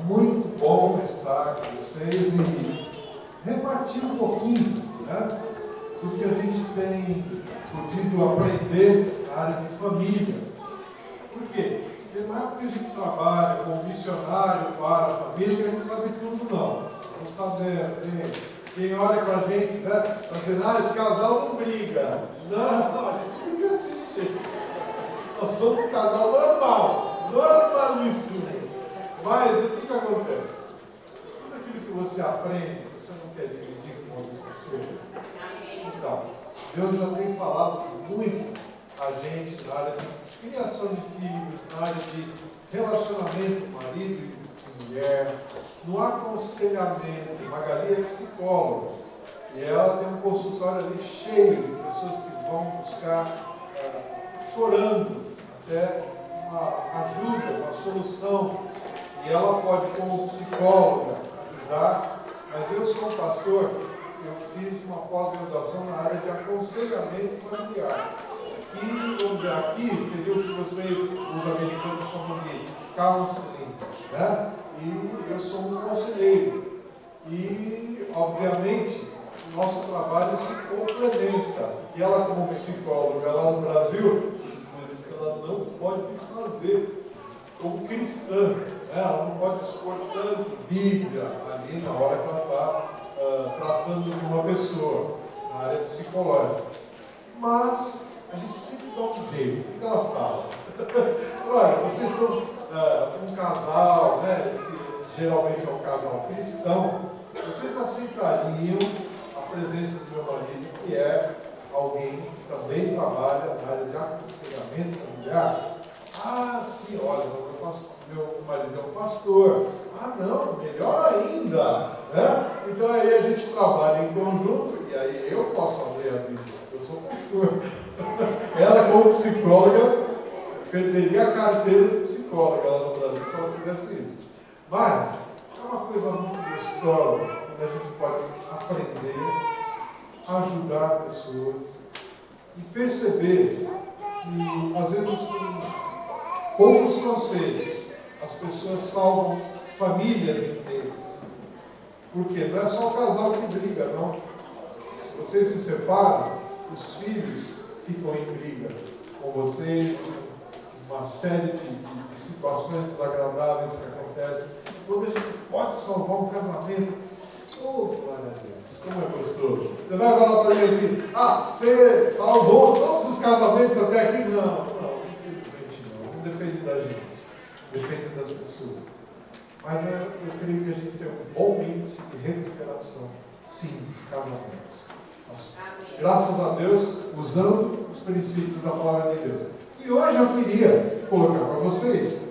muito bom estar com vocês e repartir um pouquinho, né, do que a gente tem podido aprender na área de família. Por quê? Porque não é porque a gente trabalha como missionário para a família que a gente sabe tudo, não. Não sabemos. Quem olha para a gente, né, está dizendo, esse casal não briga. Não, a gente briga assim, gente. Nós somos um casal normal, normalíssimo. Mas o que acontece? Tudo aquilo que você aprende, você não quer dividir com outras pessoas. Então, Deus já tem falado muito a gente na área de criação de filhos, na área de relacionamento marido e mulher, no aconselhamento. Magali é psicóloga e ela tem um consultório ali cheio de pessoas que vão buscar chorando até uma ajuda, uma solução. E ela pode, como psicóloga, ajudar, mas eu sou um pastor, eu fiz uma pós-graduação na área de aconselhamento familiar. E, vamos dizer, aqui seria o que vocês, os americanos, chamam de counseling, né? E eu sou um conselheiro. E, obviamente, o nosso trabalho se complementa. E ela, como psicóloga lá no Brasil, ela não pode fazer como cristã. Ela não pode expor tanto Bíblia ali na hora que ela está tratando de uma pessoa, na área psicológica. Mas a gente sempre dá um jeito. O que ela fala? Olha, vocês estão um casal, né? Geralmente é um casal cristão. Vocês aceitariam a presença do meu marido, que é alguém que também trabalha na área de aconselhamento familiar? Sim, olha, meu marido é um pastor. Não, melhor ainda, né? Então aí a gente trabalha em conjunto e aí eu posso ler a Bíblia. Eu sou pastor. Ela, como psicóloga, perderia a carteira de psicóloga lá no Brasil se ela fizesse isso. Mas é uma coisa muito gostosa quando a gente pode aprender, ajudar pessoas e perceber que às vezes com poucos conselhos as pessoas salvam famílias inteiras. Porque não é só o casal que briga, não. Se vocês se separam, os filhos ficam em briga com vocês, uma série de situações desagradáveis que acontecem. Quando a gente pode salvar um casamento, glória a Deus, como é gostoso. Você vai falar para mim assim, você salvou todos os casamentos até aqui? Não, infelizmente não. Não depende da gente, depende das pessoas. Mas eu creio que a gente tem um bom índice de recuperação, sim, de casamentos. Mas, graças a Deus, usando os princípios da palavra de Deus. E hoje eu queria colocar para vocês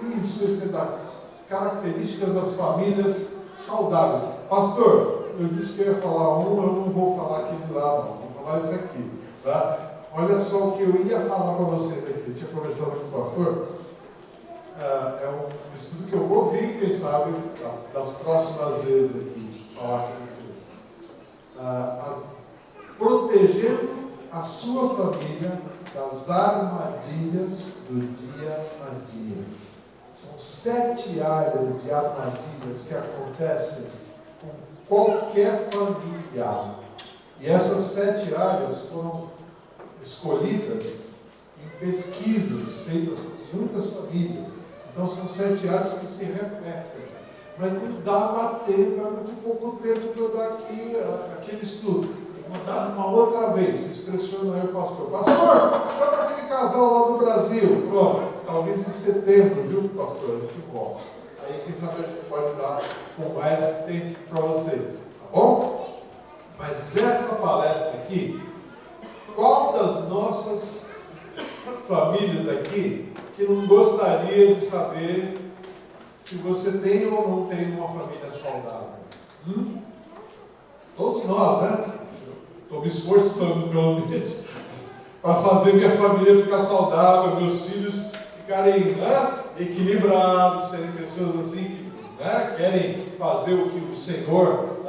as características das famílias saudáveis. Pastor, eu disse que eu ia falar eu não vou falar aquele lá, não. Vou falar isso aqui. Tá? Olha só o que eu ia falar para vocês aqui. Eu tinha conversado com o pastor. É um estudo que eu vou vir, quem sabe, das próximas vezes aqui, falar com vocês. Protegendo a sua família das armadilhas do dia a dia. São 7 áreas de armadilhas que acontecem com qualquer família. E essas 7 áreas foram escolhidas em pesquisas feitas por muitas famílias. Então são 7 áreas que se repetem. Mas não dava tempo, é muito pouco tempo para eu dar aqui aquele estudo. Vou dar uma outra vez, se expressiona aí o pastor. Pastor, quando aquele casal lá do Brasil? Pronto, talvez em setembro, viu, pastor? A gente volta. Aí quem sabe a gente pode dar com mais tempo para vocês, tá bom? Mas esta palestra aqui, qual das nossas famílias aqui que não gostaria de saber se você tem ou não tem uma família saudável? Todos nós, né? Estou me esforçando, pelo menos, para fazer minha família ficar saudável, meus filhos ficarem, né, equilibrados, serem pessoas assim que, né, querem fazer o que o Senhor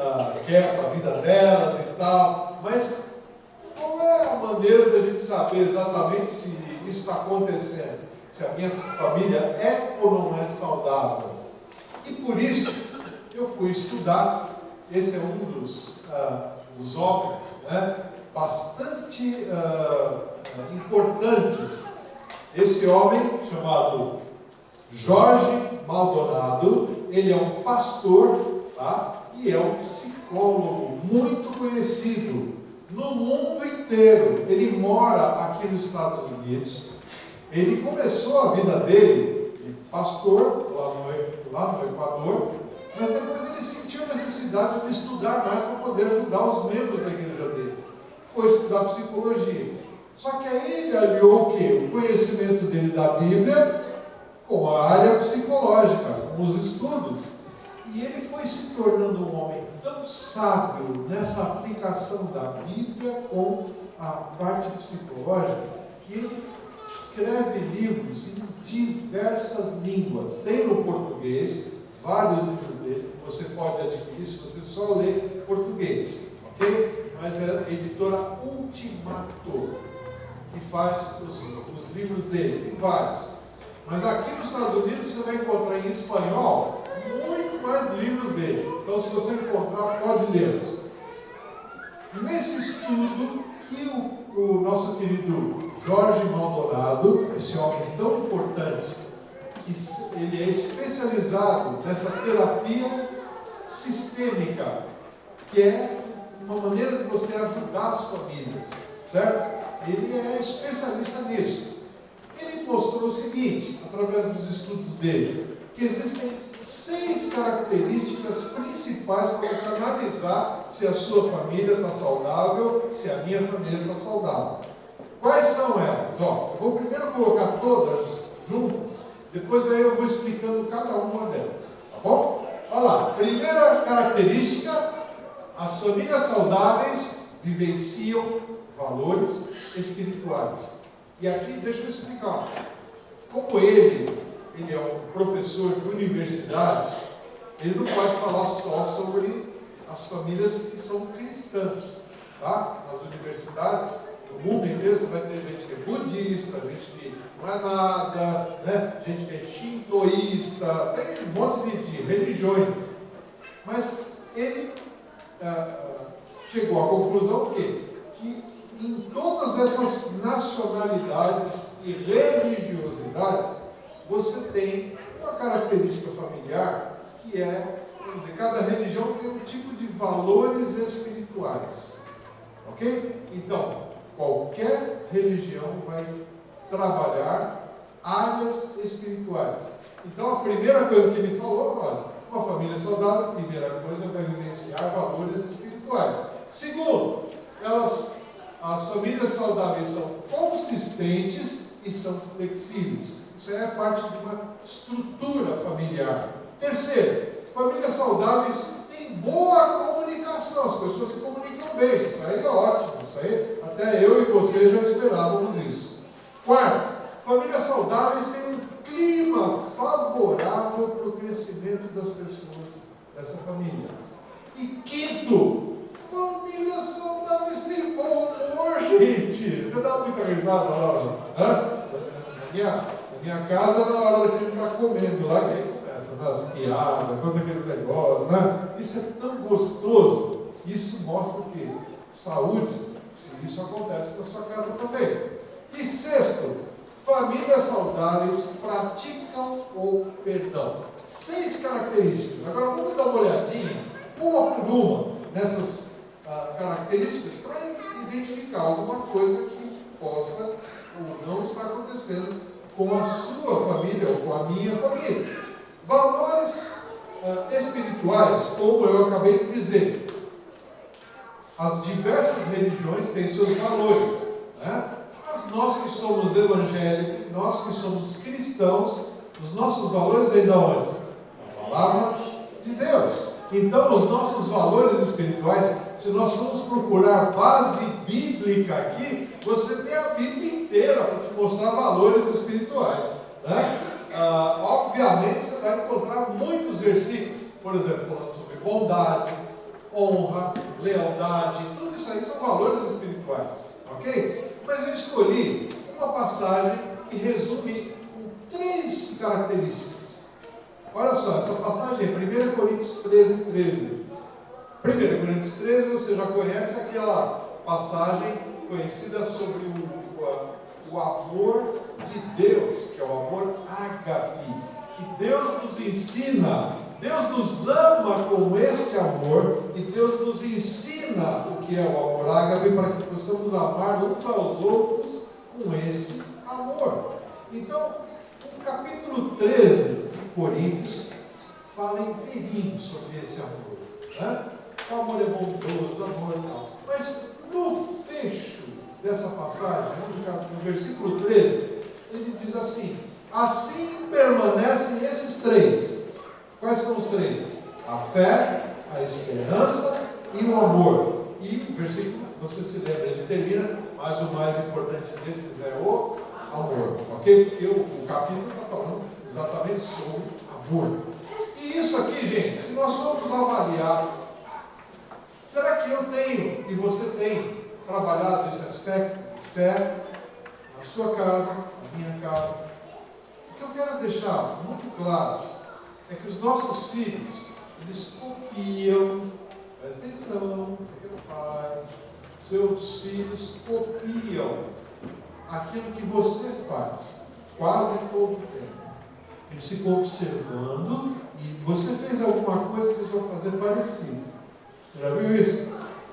quer para a vida delas e tal. Mas qual é a maneira da gente saber exatamente se isso está acontecendo? Se a minha família é ou não é saudável? E por isso, eu fui estudar. Esse é um dos homens, né, bastante importantes. Esse homem, chamado Jorge Maldonado, ele é um pastor, tá? E é um psicólogo muito conhecido no mundo inteiro. Ele mora aqui nos Estados Unidos. Ele começou a vida dele de pastor lá no Equador, mas depois ele sentiu a necessidade de estudar mais para poder ajudar os membros da igreja dele. Foi estudar psicologia. Só que aí ele aliou o quê? O conhecimento dele da Bíblia com a área psicológica, com os estudos. E ele foi se tornando um homem tão sábio nessa aplicação da Bíblia com a parte psicológica, que ele escreve livros em diversas línguas. Tem no português, vários livros dele, você pode adquirir se você só ler português, ok? Mas é a editora Ultimato que faz os livros dele, tem vários. Mas aqui nos Estados Unidos você vai encontrar em espanhol muito mais livros dele. Então, se você encontrar, pode lê-los. Nesse estudo que o nosso querido Jorge Maldonado, esse homem tão importante, que ele é especializado nessa terapia sistêmica, que é uma maneira de você ajudar as famílias, certo? Ele é especialista nisso. Ele mostrou o seguinte, através dos estudos dele, que existem 6 características principais para você analisar se a sua família está saudável, se a minha família está saudável. Quais são elas? Eu vou primeiro colocar todas juntas, depois aí eu vou explicando cada uma delas, tá bom? Olha lá, primeira característica, as famílias saudáveis vivenciam valores espirituais. E aqui deixa eu explicar. Como ele é um professor de universidade, ele não pode falar só sobre as famílias que são cristãs, tá? Nas universidades, no mundo inteiro, você vai ter gente que é budista, gente que não é nada, né? Gente que é shintoísta, tem um monte de religiões. Mas ele chegou à conclusão que em todas essas nacionalidades e religiosidades, você tem uma característica familiar que é, vamos dizer, cada religião tem um tipo de valores espirituais. Ok? Então, qualquer religião vai trabalhar áreas espirituais. Então, a primeira coisa que ele falou, olha, uma família saudável, a primeira coisa vai vivenciar valores espirituais. Segundo, as famílias saudáveis são consistentes e são flexíveis. Isso é parte de uma estrutura familiar. Terceiro, famílias saudáveis têm boa comunicação. As pessoas se comunicam bem. Isso aí é ótimo. Isso aí, até eu e você já esperávamos isso. Quarto, famílias saudáveis têm um clima favorável para o crescimento das pessoas dessa família. E quinto, famílias saudáveis têm bom humor, gente. Você dá muita risada lá, na minha casa, na hora que a gente está comendo lá, que aí começa, né, as piadas, conta aqueles negócios, né? Isso é tão gostoso. Isso mostra o quê? Saúde, se isso acontece na sua casa também. E sexto, famílias saudáveis praticam o perdão. 6 características. Agora vamos dar uma olhadinha, uma por uma, nessas características, para identificar alguma coisa que possa ou não estar acontecendo com a sua família ou com a minha família. Valores espirituais, como eu acabei de dizer. As diversas religiões têm seus valores, né? Mas nós que somos evangélicos, nós que somos cristãos, os nossos valores vêm de onde? Da palavra de Deus. Então, os nossos valores espirituais, se nós formos procurar base bíblica aqui, você tem a Bíblia inteira para te mostrar valores espirituais, né? Obviamente, você vai encontrar muitos versículos, por exemplo, falando sobre bondade, honra, lealdade, tudo isso aí são valores espirituais, ok? Mas eu escolhi uma passagem que resume com 3 características. Olha só, essa passagem é 1 Coríntios 13, 13. 1 Coríntios 13, você já conhece aquela passagem conhecida sobre o amor de Deus, que é o amor ágape, que Deus nos ensina, Deus nos ama com este amor, e Deus nos ensina o que é o amor ágape, para que possamos amar uns aos outros com esse amor. Então, o capítulo 13 de Coríntios fala inteirinho sobre esse amor, né? O amor é bondoso, o amor é tal. Mas no fecho dessa passagem, no versículo 13, ele diz assim: assim permanecem esses três. Quais são os três? A fé, a esperança e o amor. E o versículo, você se lembra, ele termina, mas o mais importante desses é o amor, ok? Porque o capítulo está falando exatamente sobre amor. E isso aqui, gente, se nós formos avaliar, será que eu tenho e você tem trabalhado esse aspecto de fé na sua casa, na minha casa? O que eu quero deixar muito claro é que os nossos filhos, eles copiam, presta atenção, você que é pai, seus filhos copiam aquilo que você faz, quase todo o tempo. Eles ficam observando e você fez alguma coisa que eles vão fazer parecido. Você já viu isso?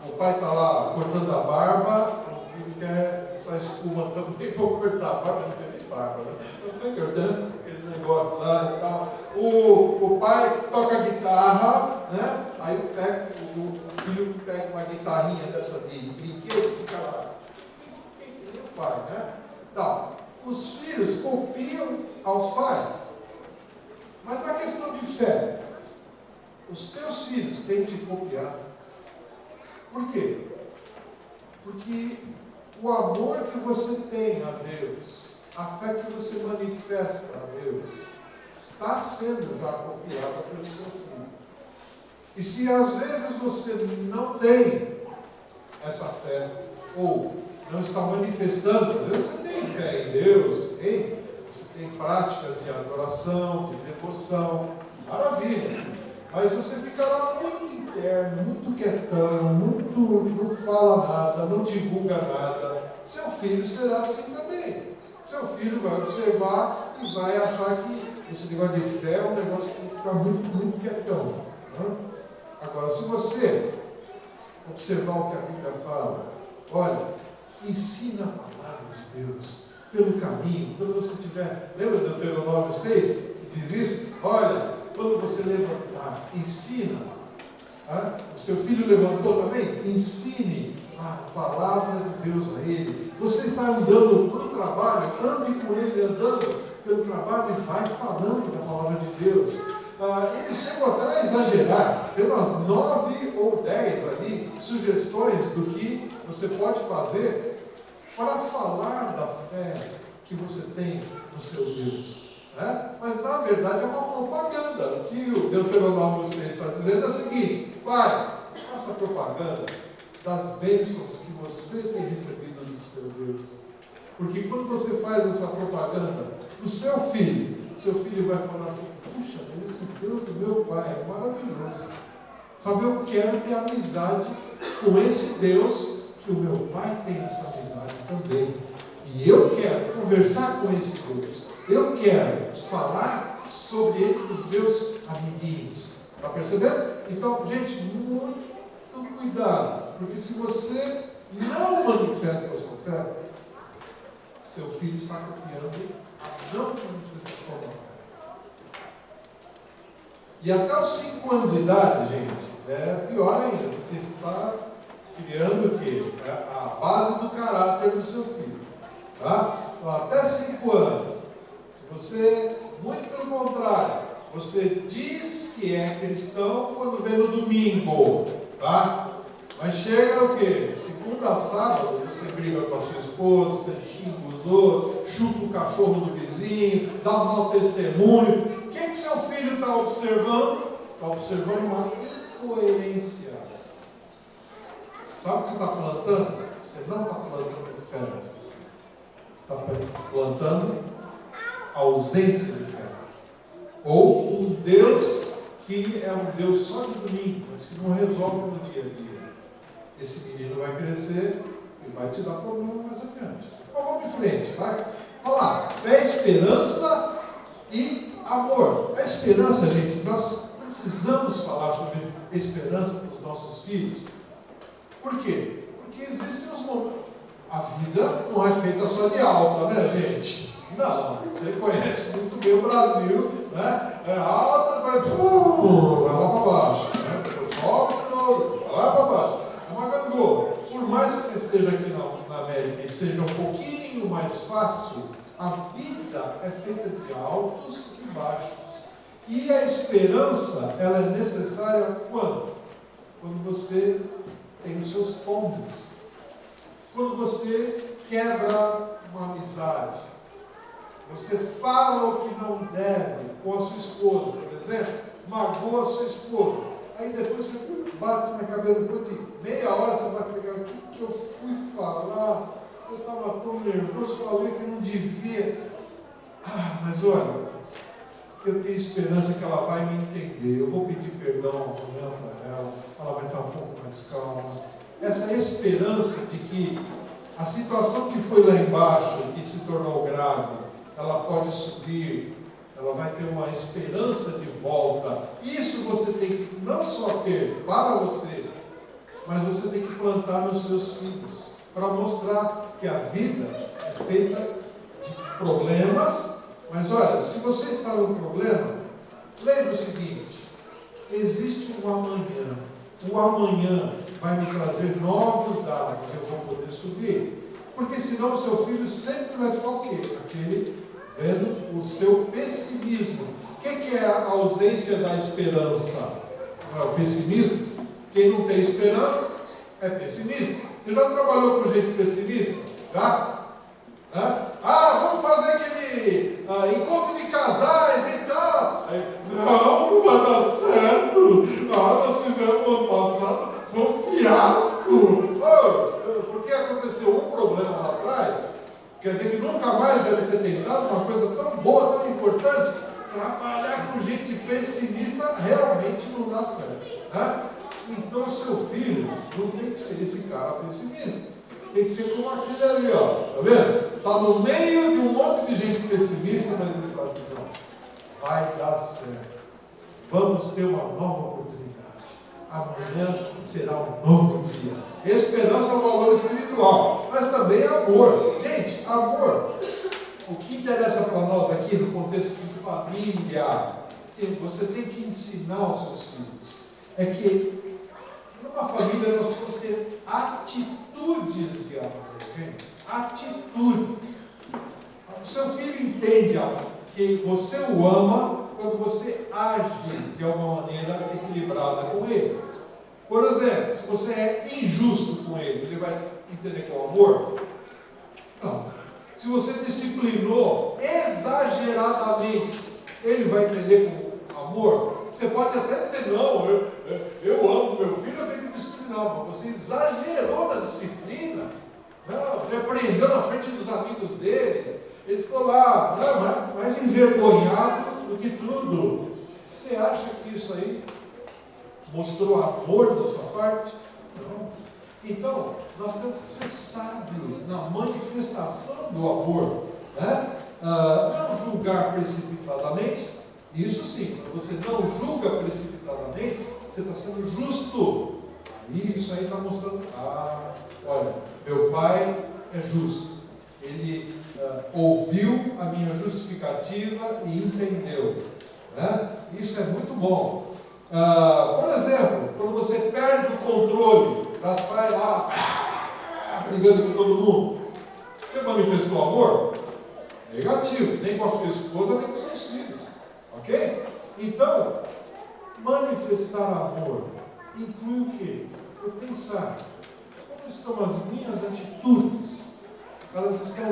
O pai está lá cortando a barba, o filho quer só espuma também para cortar a barba, não tem nem barba, né? Então foi cortando aqueles negócios lá e tal. O pai toca guitarra, né? Aí o filho pega uma guitarrinha dessa de brinquedo e fica lá. E o pai, né? Então, os filhos copiam aos pais. Mas na questão de fé, os teus filhos têm te copiado. Por quê? Porque o amor que você tem a Deus, a fé que você manifesta a Deus, está sendo já copiada pelo seu filho. E se às vezes você não tem essa fé, ou não está manifestando, às vezes você tem fé em Deus, hein? Você tem práticas de adoração, de devoção, maravilha. Mas você fica lá muito interno, muito quietão, não fala nada, não divulga nada. Seu filho será assim também. Seu filho vai observar e vai achar que esse negócio de fé é um negócio que fica muito quietão. Né? Agora, se você observar o que a Bíblia fala, olha, ensina a palavra de Deus pelo caminho. Quando você tiver, lembra do Deuteronômio 6, que diz isso? Olha, quando você levantar, ensina. O seu filho levantou também? Ensine a palavra de Deus a ele. Você está andando para o trabalho, ande com ele andando pelo trabalho e vai falando da palavra de Deus. Eles chegam até a exagerar. Tem umas 9 ou 10 ali sugestões do que você pode fazer para falar da fé que você tem no seu Deus. Né? Mas na verdade é uma propaganda. O que o Deuteronômio 6 está dizendo é o seguinte: pai, faça propaganda das bênçãos que você tem recebido do seu Deus. Porque quando você faz essa propaganda do seu filho vai falar assim: puxa, esse Deus do meu pai é maravilhoso. Sabe, eu quero ter amizade com esse Deus, que o meu pai tem essa amizade também. E eu quero conversar com esse Deus. Eu quero falar sobre ele com os meus amiguinhos. Está percebendo? Então, gente, muito cuidado. Porque se você não manifesta a sua fé, seu filho está copiando a não manifestação da fé. E até os 5 anos de idade, gente, é pior ainda. Porque você está criando o quê? A base do caráter do seu filho. Tá? Então, até 5 anos. Se você, muito pelo contrário, você diz que é cristão quando vem no domingo, tá? Mas chega o quê? Segunda a sábado, você briga com a sua esposa, você xinga os outros, chuta o cachorro do vizinho, dá um mau testemunho. O que seu filho está observando? Está observando uma incoerência. Sabe o que você está plantando? Você não está plantando fé. Você está plantando ausência de fé. Ou um Deus que é um Deus só de domingo, mas que não resolve no dia a dia. Esse menino vai crescer e vai te dar problema mais adiante. Então vamos em frente, vai? Olha lá, fé, esperança e amor. A esperança, gente, nós precisamos falar sobre esperança para os nossos filhos. Por quê? Porque existem os momentos. A vida não é feita só de alta, né, gente? Não, você conhece muito bem o Brasil, né? É alta, vai lá para baixo, né? Sobe de novo, vai lá para baixo. É uma gangorra. Por mais que você esteja aqui na América e seja um pouquinho mais fácil, a vida é feita de altos e baixos. E a esperança, ela é necessária quando? Quando você tem os seus tombos. Quando você quebra uma amizade. Você fala o que não deve com a sua esposa, por exemplo, magoa a sua esposa. Aí depois você bate na cabeça, depois de meia hora você bate na cabeça, o que eu fui falar? Eu estava tão nervoso, falei que não devia. Mas olha, eu tenho esperança que ela vai me entender. Eu vou pedir perdão amanhã para ela vai estar um pouco mais calma. Essa esperança de que a situação que foi lá embaixo, que se tornou grave, ela pode subir, ela vai ter uma esperança de volta. Isso você tem que não só ter para você, mas você tem que plantar nos seus filhos, para mostrar que a vida é feita de problemas. Mas olha, se você está num problema, lembre o seguinte: existe um amanhã. O amanhã vai me trazer novos dados, eu vou poder subir. Porque senão o seu filho sempre vai ficar o quê? Aquele vendo o seu pessimismo. O que é a ausência da esperança? Não é o pessimismo? Quem não tem esperança é pessimista. Você já trabalhou com gente pessimista? Já? Vamos fazer aquele encontro de casais e tal. Não vai dar certo. Nós fizemos ano passado, foi um fiasco. Porque aconteceu um problema lá atrás, quer dizer que nunca mais deve ser tentado uma coisa tão boa, tão importante. Trabalhar com gente pessimista realmente não dá certo. Então, seu filho não tem que ser esse cara pessimista. Tem que ser como aquele ali, ó. Tá vendo? Está no meio de um monte de gente pessimista, mas ele fala assim: não, vai dar certo. Vamos ter uma nova oportunidade. Amanhã será um novo dia. Esperança é um valor espiritual, mas também é amor. Gente, amor. O que interessa para nós aqui no contexto de família, que você tem que ensinar aos seus filhos, é que numa família nós podemos ter atitudes de amor, gente. Atitudes. O seu filho entende que você o ama quando você age de alguma maneira equilibrada com ele. Por exemplo, se você é injusto com ele, ele vai entender com amor? Não. Se você disciplinou exageradamente, ele vai entender com amor? Você pode até dizer: não, eu amo meu filho, eu tenho que disciplinar. Mas você exagerou na disciplina. Não, repreendeu na frente dos amigos dele. Ele ficou lá, mais envergonhado do que tudo. Você acha que isso aí mostrou amor da sua parte? Não. Então, nós temos que ser sábios na manifestação do amor, né? Não julgar precipitadamente. Isso sim, quando você não julga precipitadamente, você está sendo justo. E isso aí está mostrando: olha, meu pai é justo. Ele ouviu a minha justificativa e entendeu, né? Isso é muito bom. Por exemplo, quando você perde o controle, já sai lá brigando com todo mundo, você manifestou amor? Negativo, nem com a sua esposa, nem com seus filhos, ok? Então, manifestar amor inclui o quê? Eu pensar: como estão as minhas atitudes? Elas estão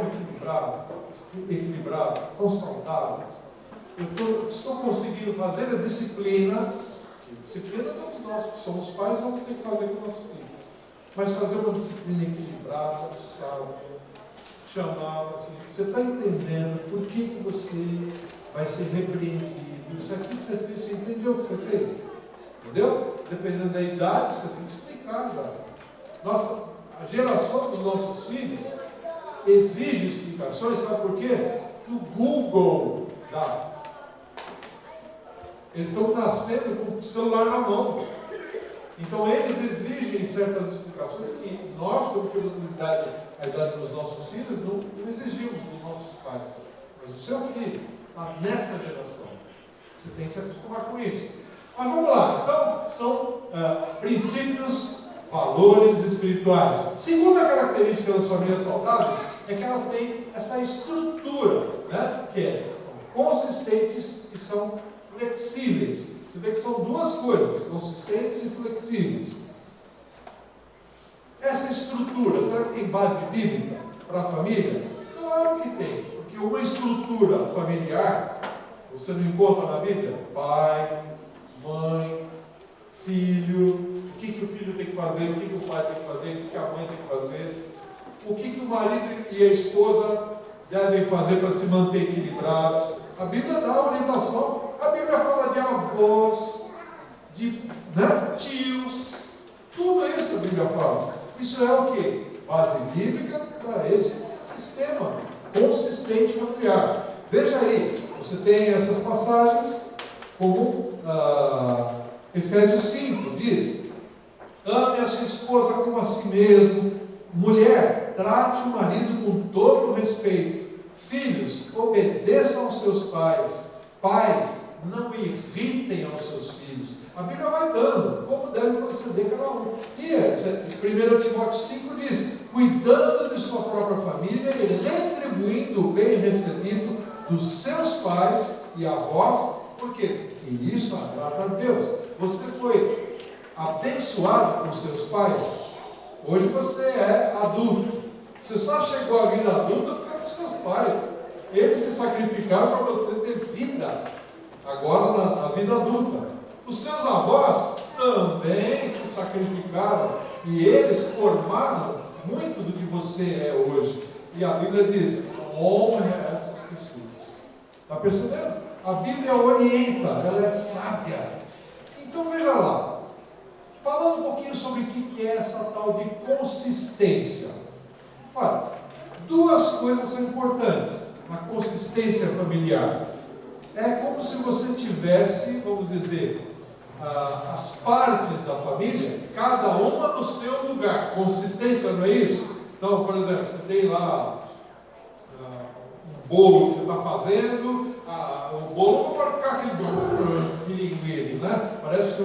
equilibradas, estão saudáveis? Eu estou conseguindo fazer a disciplina. Disciplina todos nós que somos pais vamos ter que fazer com o nosso filho. Mas fazer uma disciplina equilibrada, sábia, chamar assim: você está entendendo por que você vai ser repreendido. Isso aqui que você fez, você entendeu o que você fez? Entendeu? Dependendo da idade, você tem que explicar. A geração dos nossos filhos exige explicações, sabe por quê? O Google dá. Eles estão nascendo com o celular na mão. Então eles exigem certas explicações que nós, como temos a idade dos nossos filhos, não exigimos dos nossos pais. Mas o seu filho está nessa geração. Você tem que se acostumar com isso. Mas vamos lá. Então, são princípios, valores espirituais. Segunda característica das famílias saudáveis é que elas têm essa estrutura, né? Que são consistentes e são flexíveis. Você vê que são duas coisas, consistentes e flexíveis. Essa estrutura, será que tem base bíblica para a família? Claro que tem, porque uma estrutura familiar, você não encontra na Bíblia? Pai, mãe, filho, o que o filho tem que fazer, o que o pai tem que fazer, o que a mãe tem que fazer, o que o marido e a esposa devem fazer para se manter equilibrados. A Bíblia dá orientação. A Bíblia fala de avós, de tios, tudo isso a Bíblia fala. Isso é o quê? Base bíblica para esse sistema consistente familiar. Veja aí, você tem essas passagens, como Efésios 5 diz: ame a sua esposa como a si mesmo. Mulher, trate o marido com todo o respeito. Filhos, obedeçam aos seus pais. Pais, não irritem aos seus filhos. A Bíblia vai dando como deve proceder cada um. E 1 Timóteo 5 diz: cuidando de sua própria família e retribuindo o bem recebido dos seus pais e avós. Por quê? Porque isso agrada a Deus. Você foi abençoado por seus pais. Hoje você é adulto. Você só chegou à vida adulta por causa dos seus pais. Eles se sacrificaram para você ter vida agora na vida adulta. Os seus avós também se sacrificaram e eles formaram muito do que você é hoje. E a Bíblia diz: honre essas pessoas. Está percebendo? A Bíblia orienta, ela é sábia. Então veja lá, falando um pouquinho sobre o que é essa tal de consistência. Olha, duas coisas são importantes na consistência familiar. É como se você tivesse, vamos dizer, as partes da família, cada uma no seu lugar. Consistência, não é isso? Então, por exemplo, você tem lá um bolo que você está fazendo, o bolo não pode ficar aquele bolo esmilinguido, né? Parece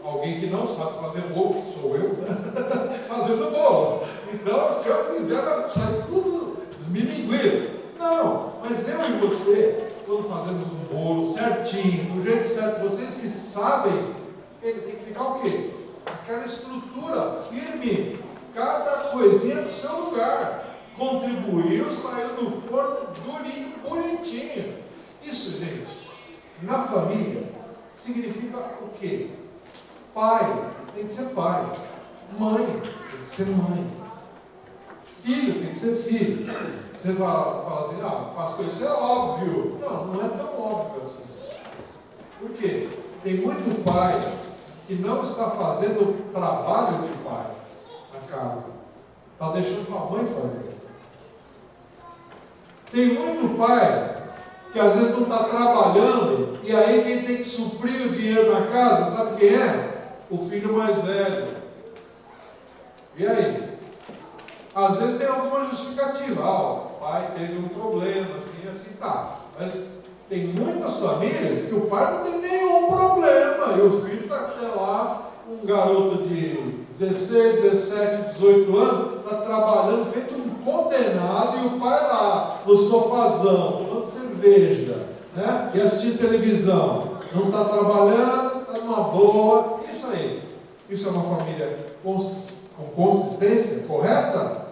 alguém que não sabe fazer bolo, que sou eu, né? Fazendo bolo. Então, se eu fizer, vai sair tudo esmilinguido. Não, mas eu e você, quando fazemos um bolo certinho, do jeito certo, vocês que sabem, ele tem que ficar o quê? Aquela estrutura firme, cada coisinha no seu lugar. Contribuiu, saiu do forno durinho, bonitinho. Isso, gente, na família, significa o quê? Pai tem que ser pai, mãe tem que ser mãe, filho tem que ser filho. Você vai falar assim: pastor, isso é óbvio. Não, não é tão óbvio assim. Por quê? Tem muito pai que não está fazendo o trabalho de pai na casa, está deixando para a mãe fazer. Tem muito pai que às vezes não está trabalhando, e aí quem tem que suprir o dinheiro na casa, sabe quem é? O filho mais velho. E aí? Às vezes tem alguma justificativa. O pai teve um problema, assim, tá. Mas tem muitas famílias que o pai não tem nenhum problema, e o filho está até lá, um garoto de 16, 17, 18 anos, está trabalhando, feito um condenado, e o pai lá, no sofazão, tomando cerveja, né? E assistindo televisão. Não está trabalhando, está numa boa. Isso aí. Isso é uma família com consistência correta?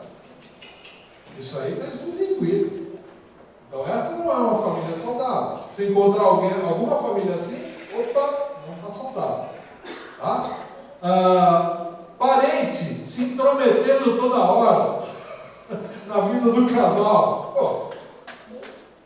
Isso aí está esmilinguido. Então essa não é uma família saudável. Se encontrar alguma família assim, opa, não está saudável. Tá? Parente se intrometendo toda hora na vida do casal.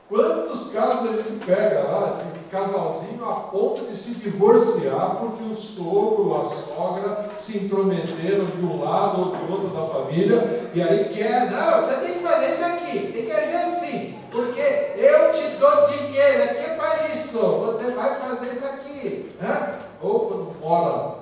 Quantos casos a gente pega lá de casalzinho a ponto de se divorciar porque o sogro ou a sogra se intrometeram de um lado ou de outro da família e aí quer, não, você tem que fazer isso aqui, tem que agir assim, porque eu te dou dinheiro aqui para isso, você vai fazer isso aqui, né? Ou quando mora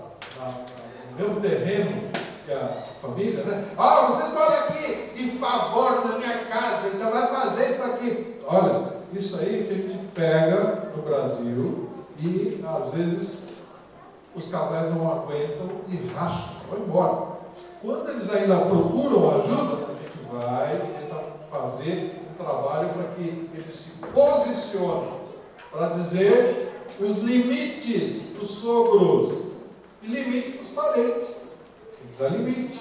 no mesmo terreno que a família, né? Ah, vocês moram aqui de favor na minha casa, então vai fazer isso aqui. Olha, isso aí que a gente pega no Brasil e às vezes os casais não aguentam e racham, vão embora. Quando eles ainda procuram ajuda, a gente vai tentar fazer um trabalho para que eles se posicionem, para dizer os limites dos sogros e limite dos parentes. Tem que dar limite.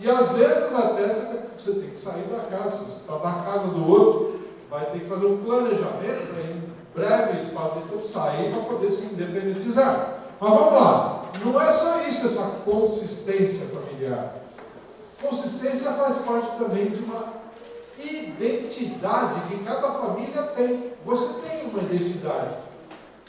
E às vezes até você tem que sair da casa. Se você está na casa do outro, vai ter que fazer um planejamento para em breve espaço de tempo sair para poder se independentizar. Mas vamos lá, não é só isso, essa consistência familiar. Consistência faz parte também de uma identidade que cada família tem. Você tem uma identidade.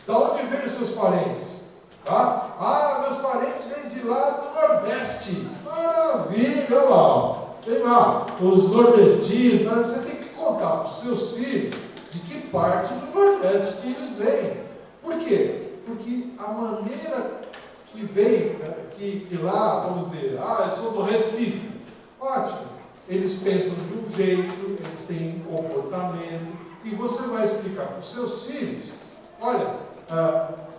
Da onde vêm os seus parentes? Tá? Ah, meus parentes vêm de lá do Nordeste. Maravilha, lá. Tem lá os nordestinos. Tá? Você tem que contar para os seus filhos de que parte do Nordeste que eles vêm. Por quê? Porque a maneira que vem, né, que lá, vamos dizer, eu sou do Recife. Ótimo. Eles pensam de um jeito, eles têm um comportamento. E você vai explicar para os seus filhos, olha,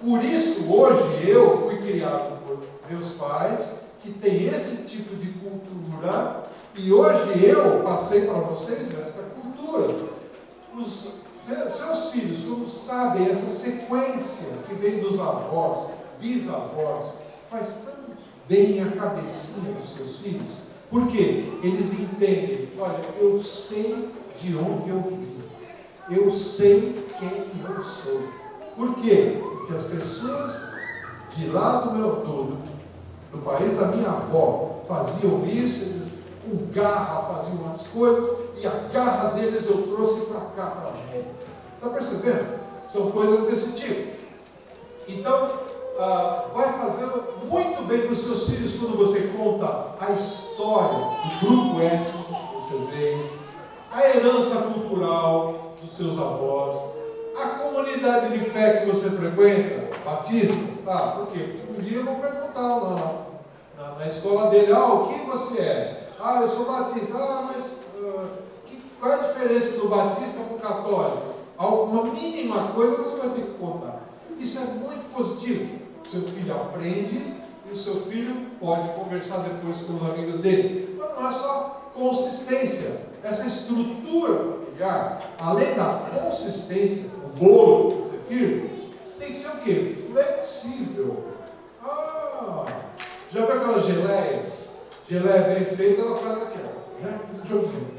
por isso hoje eu fui criado por meus pais, que tem esse tipo de cultura, e hoje eu passei para vocês essa cultura. Os seus filhos, como sabem essa sequência que vem dos avós, bisavós, faz tão bem a cabecinha dos seus filhos, porque eles entendem, olha, eu sei de onde eu vim, eu sei quem eu sou. Por quê? Porque as pessoas de lá do país da minha avó faziam isso, eles com garra faziam as coisas, e a garra deles eu trouxe para cá, para a América. Está percebendo? São coisas desse tipo. Então, vai fazer muito bem para os seus filhos quando você conta a história do grupo étnico que você veio, a herança cultural dos seus avós, a comunidade de fé que você frequenta, batista, por quê? Porque um dia eu vou perguntar lá na escola dele, o que você é? Eu sou batista. Mas qual é a diferença do batista para o católico? Alguma mínima coisa você vai ter que contar. Isso é muito positivo. O seu filho aprende e o seu filho pode conversar depois com os amigos dele. Mas não é só consistência. Essa estrutura familiar, além da consistência, o bolo tem que ser firme, tem que ser o quê? Flexível. Já viu aquelas geleias? Geleia bem feita, ela faz aquela, né? Um joguinho.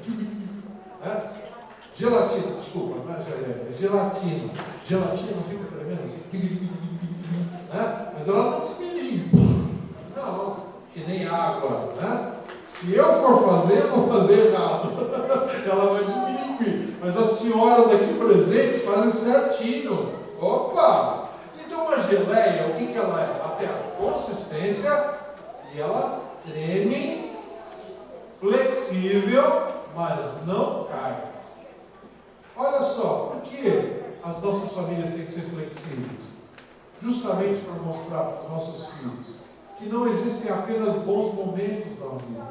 Gelatina, desculpa, não é geleia, é gelatina. Gelatina não fica tremendo assim, mas ela não desmilingue. Não, que nem água, né? Se eu for fazer, eu vou fazer errado. Ela vai desmilinguir. Mas as senhoras aqui presentes fazem certinho. Opa! Então uma geleia, o que ela é? Ela tem a consistência e ela treme, flexível, mas não cai. Olha só, por que as nossas famílias têm que ser flexíveis? Justamente para mostrar para os nossos filhos que não existem apenas bons momentos na vida.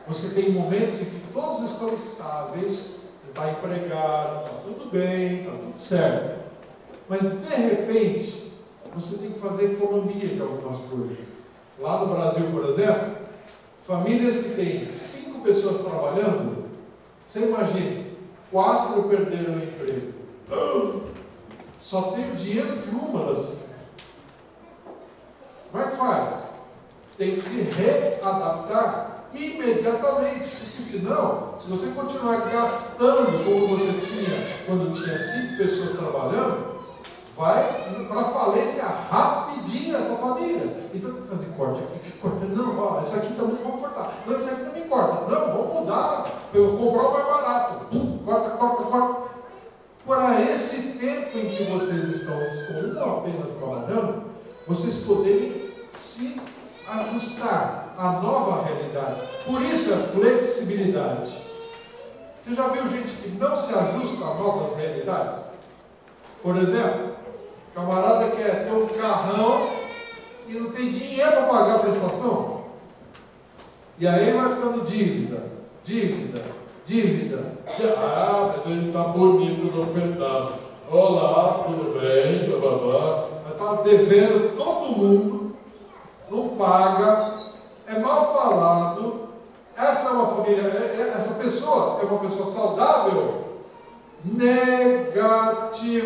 Você tem momentos em que todos estão estáveis, você está empregado, está tudo bem, está tudo certo. Mas de repente, você tem que fazer economia de algumas coisas. Lá no Brasil, por exemplo, famílias que têm 5 pessoas trabalhando, você imagina, 4 perderam o emprego. Só tem o dinheiro de uma das 5. Como é que faz? Tem que se readaptar imediatamente, porque senão, se você continuar gastando como você tinha quando tinha 5 pessoas trabalhando, vai para a falência rapidinho essa família. Então tem que fazer corte aqui, corte. Não, isso aqui também vamos cortar. Não, isso aqui também corta. Não, vamos mudar. Eu vou comprar o mais barato. Corta. para esse tempo em que vocês estão ou apenas trabalhando, vocês poderem se ajustar à nova realidade. Por isso é flexibilidade. Você já viu gente que não se ajusta a novas realidades? Por exemplo, o camarada quer ter um carrão e não tem dinheiro para pagar a prestação. E aí vai ficando dívida. Ah, mas ele está bonito no pedaço. Olá, tudo bem? Mas está devendo todo mundo, não paga, é mal falado. Essa é uma família, essa pessoa é uma pessoa saudável? Negativo.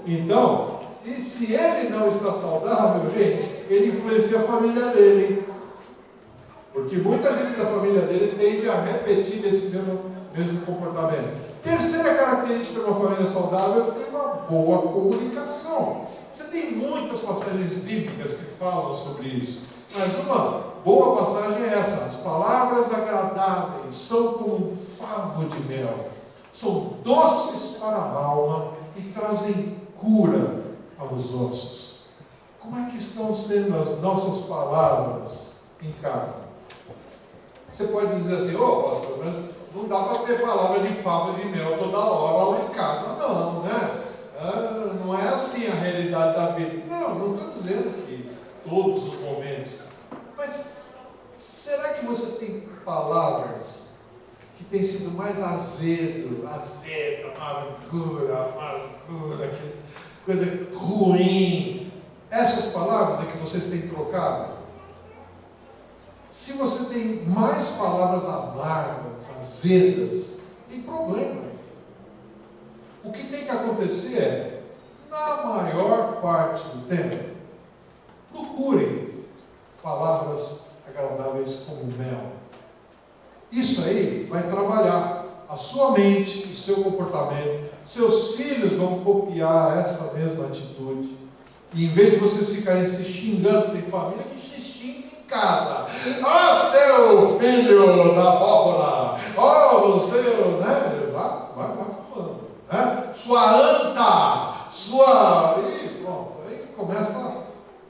Então, e se ele não está saudável, gente, ele influencia a família dele. Porque muita gente da família dele tende a repetir esse mesmo comportamento. Terceira característica de uma família saudável é ter uma boa comunicação. Você tem muitas passagens bíblicas que falam sobre isso. Mas uma boa passagem é essa: as palavras agradáveis são como um favo de mel, são doces para a alma e trazem cura aos ossos. Como é que estão sendo as nossas palavras em casa? Você pode dizer assim: pastor, mas não dá para ter palavra de favo de mel toda hora lá em casa, não, né? Não é assim a realidade da vida. Não estou dizendo que todos os momentos. Mas será que você tem palavras que têm sido mais azeda, amargura, coisa ruim? Essas palavras é que vocês têm trocado? Se você tem mais palavras amargas, azedas, tem problema. O que tem que acontecer é, na maior parte do tempo, procurem palavras agradáveis como mel. Isso aí vai trabalhar a sua mente, o seu comportamento. Seus filhos vão copiar essa mesma atitude. E em vez de vocês ficarem se xingando, tem família que se xinga em casa. Seu filho da abóbora! Você, né? Vai falando, né? Sua anta! E pronto, aí começa,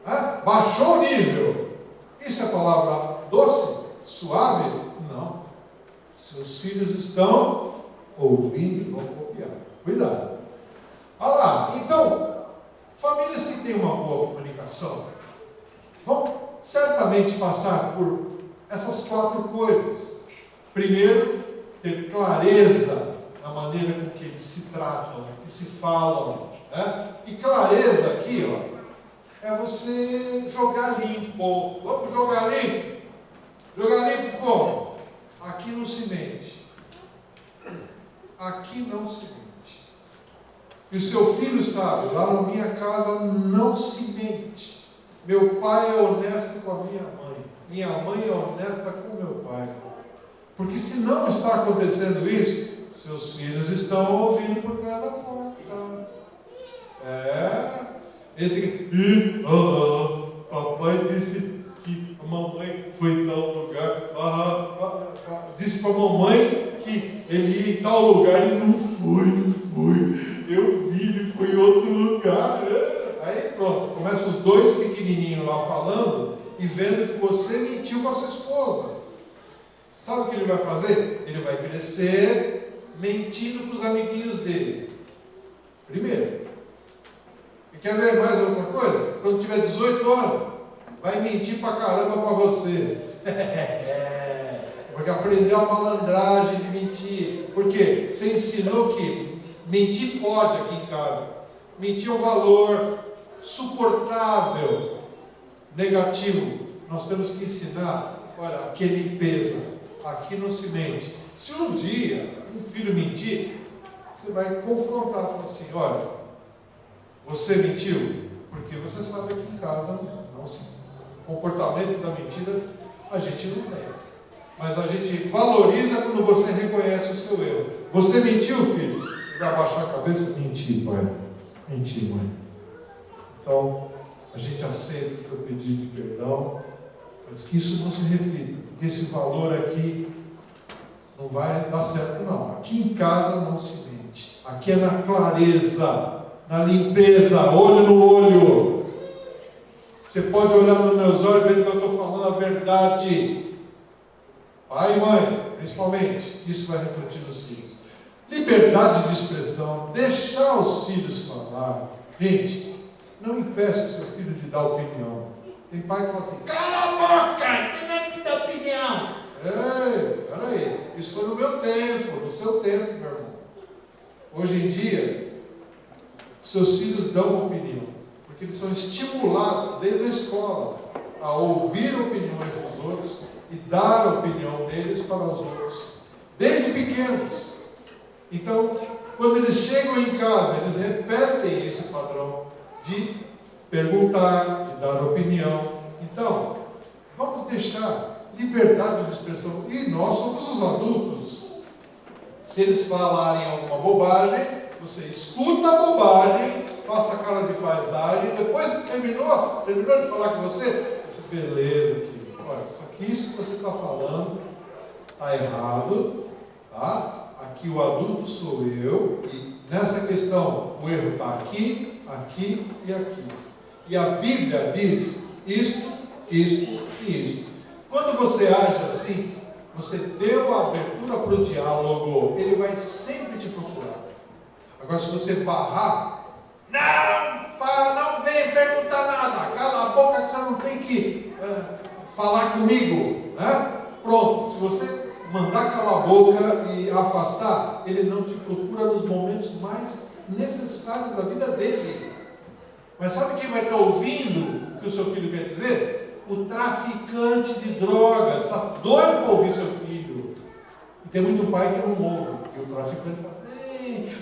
né? Baixou o nível. Isso é palavra doce? Suave? Não. Seus filhos estão ouvindo e vão copiar. Cuidado. Olha lá, então, famílias que têm uma boa comunicação vão certamente passar por essas 4 coisas. Primeiro, ter clareza na maneira com que eles se tratam, que se falam, né? E clareza aqui, é você jogar limpo. Vamos jogar limpo? Jogar limpo como? Aqui não se mente. Aqui não se mente. E o seu filho sabe, lá na minha casa não se mente. Meu pai é honesto com a minha mãe. Minha mãe é honesta com meu pai. Porque se não está acontecendo isso, seus filhos estão ouvindo por trás da porta. Papai disse que a mamãe foi em tal lugar. Disse para a mamãe que ele ia em tal lugar e não foi. Eu vi, ele foi em outro lugar. Aí pronto, começa os 2 pequenininhos lá falando e vendo que você mentiu com a sua esposa. Sabe o que ele vai fazer? Ele vai crescer mentindo para os amiguinhos dele. Primeiro. E quer ver mais alguma coisa? Quando tiver 18 anos, vai mentir pra caramba para você. Porque aprendeu a malandragem de mentir. Porque você ensinou que mentir pode aqui em casa. Mentir é um valor suportável, negativo. Nós temos que ensinar, olha, aqui é limpeza, aqui não se mente. Se um dia um filho mentir, você vai confrontar, falar assim: olha, você mentiu? Porque você sabe que em casa não se... O comportamento da mentira a gente não tem. Mas a gente valoriza quando você reconhece o seu erro. Você mentiu, filho? Ele vai abaixar a cabeça? Menti, pai. Menti, mãe. Então, a gente aceita o teu pedido de perdão, mas que isso não se repita. Porque esse valor aqui não vai dar certo, não. Aqui em casa não se mente. Aqui é na clareza, na limpeza, olho no olho. Você pode olhar nos meus olhos e ver que eu estou falando a verdade. Pai e mãe, principalmente, isso vai refletir nos filhos. Liberdade de expressão, deixar os filhos falar. Gente, não impeça o seu filho de dar opinião. Tem pai que fala assim: cala a boca, quem é que dá opinião? Ei, peraí, isso foi no meu tempo, no seu tempo, meu irmão. Hoje em dia, seus filhos dão opinião, porque eles são estimulados desde a escola a ouvir opiniões dos outros e dar a opinião deles para os outros, desde pequenos. Então, quando eles chegam em casa, eles repetem esse padrão de perguntar, de dar opinião. Então, vamos deixar liberdade de expressão. E nós somos os adultos. Se eles falarem alguma bobagem, você escuta a bobagem, faça a cara de paisagem, depois que terminou de falar com você, beleza, aqui. Olha, isso que você está falando está errado, tá? Aqui o adulto sou eu, e nessa questão o erro está aqui, aqui e aqui. E a Bíblia diz isto, isto e isto. Quando você age assim, você deu a abertura para o diálogo, ele vai sempre te procurar. Agora, se você barrar, não vem perguntar nada, cala a boca que você não tem que falar comigo, né? Pronto, se você mandar calar a boca e afastar, ele não te procura nos momentos mais necessários da vida dele. Mas sabe quem vai estar ouvindo o que o seu filho quer dizer? O traficante de drogas. Está doido para ouvir seu filho. E tem muito pai que não ouve. E o traficante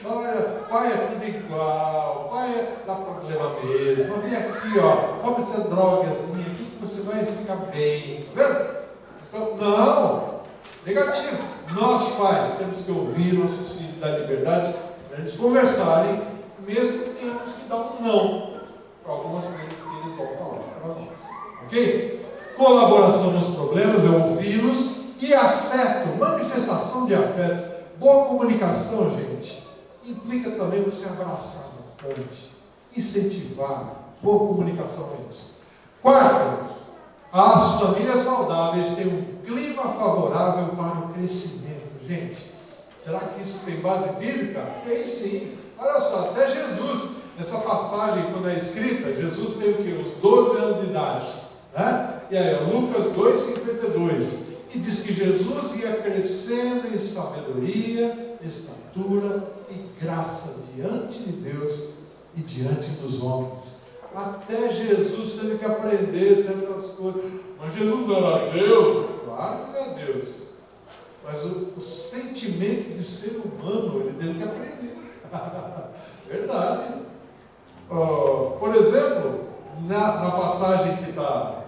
fala: olha, pai é tudo igual, pai dá problema mesmo. Mas vem aqui, ó, toma essa drogazinha aqui que você vai ficar bem. Tá vendo? Então, não, negativo. Nós pais temos que ouvir nossos filhos, dar liberdade para eles conversarem, mesmo que tenhamos que dar um não para algumas coisas que eles vão falar para nós. Ok? Colaboração nos problemas é ouvi-los, e afeto, manifestação de afeto. Boa comunicação, gente, implica também você abraçar bastante, incentivar. Boa comunicação é isso. Quarto, as famílias saudáveis têm um clima favorável para o crescimento. Gente, será que isso tem base bíblica? Tem sim. Olha só, até Jesus, nessa passagem, quando é escrita, Jesus tem o quê? Uns 12 anos de idade, né? E aí, Lucas 2,52. E diz que Jesus ia crescendo em sabedoria, estatura e graça diante de Deus e diante dos homens. Até Jesus teve que aprender certas coisas. Mas Jesus não era Deus? Claro que não é Deus. Mas o sentimento de ser humano, ele teve que aprender. Verdade. Por exemplo, na passagem que está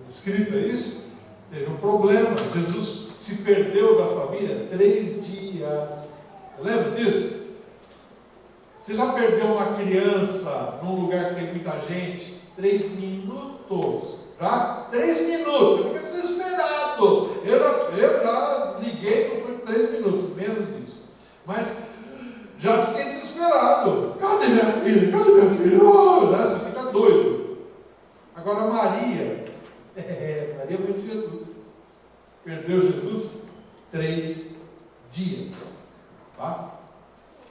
escrita isso, teve um problema. Jesus se perdeu da família 3 dias. Você lembra disso? Você já perdeu uma criança num lugar que tem muita gente? 3 minutos. Já? 3 minutos. Você fica desesperado. Eu já desliguei, não foi 3 minutos, menos isso. Mas já fiquei desesperado. Cadê minha filha? Cadê meu filho? Você fica doido. Agora Maria foi de Jesus. Perdeu Jesus 3 dias. Tá?